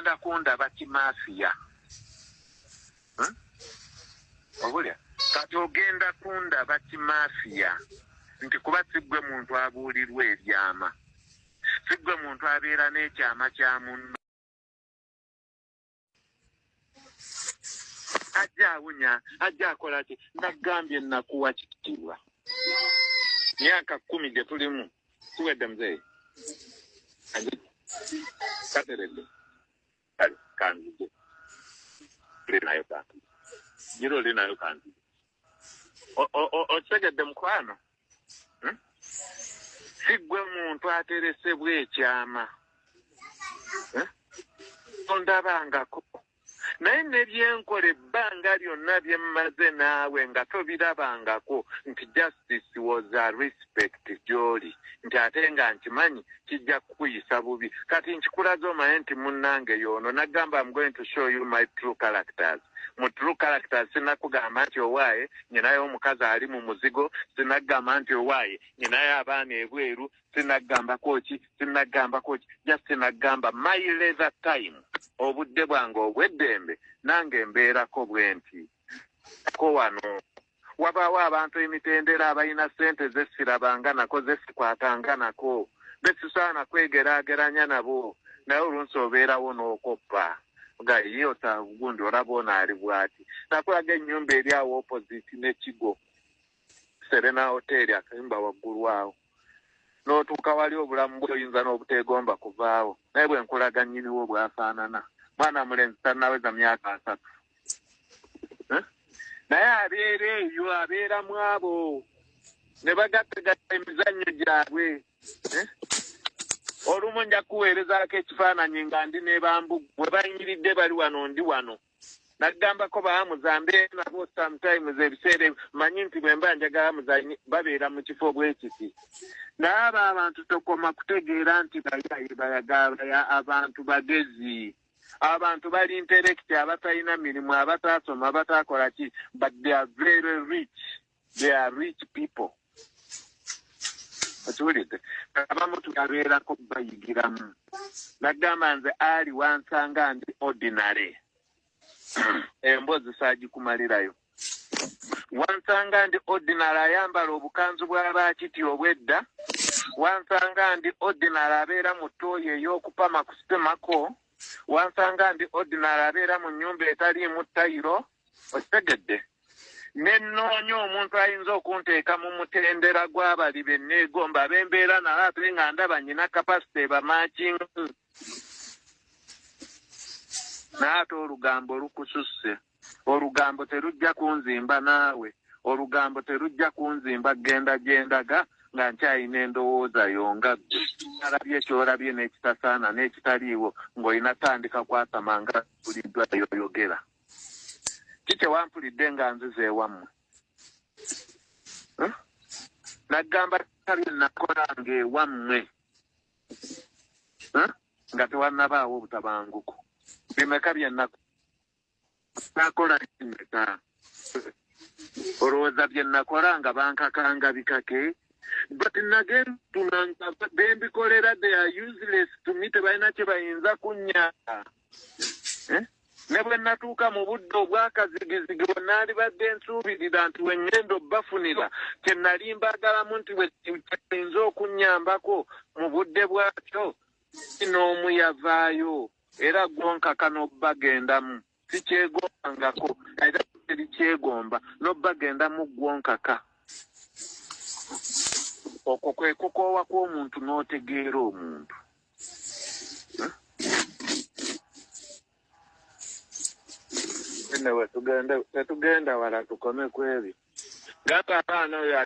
ogenda kundaba kimafiya. Obulya kati ogenda kundaba kimafiya nti kuba sigwe muntu abuulirwa ebyama, sigwe muntu abeera n'ekyama kya munno. Ajja awunya, ajja akola ki? Nagambye nakuwa kitiibwa. Myaka 10 gye tulimu tuwedde muzeeyi. Kateredde kanzije linayo kantu jiro linayo kantu otegedde mukwano sigwe muntu ateresebwa ekyama ondabangako naye nebyenkole ebbanga lyonna bye mmaze naawe nga tobirabangako nti justice was a respect gy'oli nti ate nga nkimanyi kijja kukuyisa bubi kati nkikulaze omanyi nti munnange y'ono nagamba I'm going to show you my true characters. Mu true characters sinakugamba nti owaaye nyinayo omukazi ali mu muzigo, sinagamba nti owaaye nyinayo abaana ebweru, sinagambako ki just sinagamba my leisure time obudde bwange obw'eddembe nange mbeerako bwe nti ko wano wabaawo abantu emitendera abalina ssente zesirabanga nako zesikwatanga nako besisaana kwegeraageranya nabo naye olunsi obeerawo n'okoppa nga yiyota gundi olaba ono ali bw'ati nakulaga ennyumba eri awo opposite n'ekigo Serena Hotel akayumba waggulu awo n'otuuka wali obulamu bw'oyinza n'obuteegomba kuvaawo naye bwe nkulaga nnyiniwo bw'afaanana mwana mulenzi tannaweza myaka 3 naye abeera eyo abeeramu abo ne bagattagatta emizannyo gyabwe olumu nja kuweerezaako ekifaananyi nga ndi ne bambugu bwe bayimiridde bali wano ndi wano nagambako baamuzambe nabo sometimes ebiseera manyi nti bwe mba njagala muzanyi babeera mu kifo bwekiti naye abo abantu tokoma kutegeera nti bayagala abantu bagezi abantu bali intellect abatalina mirimu abataasoma abataakola ki but they are very rich, they are rich people. Okiwulidde abamu tubabeerako bayigiramu nagamba nze ali wansanga ndi ordinary emboozi saagikumalirayo wansanga ndi ordinary ayambala obukanzu bw'abaakiti obwedda wansanga ndi ordinary abeera mu ttooyi ey'okupama ku sitemako wansanga ndi ordinary abeera mu nnyumba etaliimu ttayiro okitegedde nenoonya omuntu ayinza okunteeka mu mutendera gw'abali be neegomba ab'embeera naye ate nga ndaba nnyina kapasite bamaakingi naye ate olugambo lukususse olugambo terujja kunzimba naawe olugambo terujja kunzimba genda gyendaga nga nkyayina endowooza yonga ggwe alabye kyolabye n'ekitasaana n'ekitaliiwo ng'olina tandika kwasama nga buliddwa yoyogera kike wampulidde nga nzize ewammwe nagamba tabye nakola ng'ewammwe nga tewannabaawo obutabanguko bimeka bye nakola kimeka olowooza bye nakola nga bankakanga bikake but nagentunanga bembikolera they are useless to me tebalina kye bayinza kunnyaka ne bwe natuuka mu budde obwakazigizigi bwe naalibadde nsuubirira nti wennyendo bafunira kye nali mbaagalamu nti bwekiyinza okunnyambako mu budde bwakyo n'omu yavaayo era gwonkaka n'obbagendamu sikyegombangako era teri kyegomba n'obbagendamu gwonkaka okwo kwe kukoowa kw'omuntu n'otegeera omuntu newe tetugenda wala tukome ku ebyo gamba abaana oyo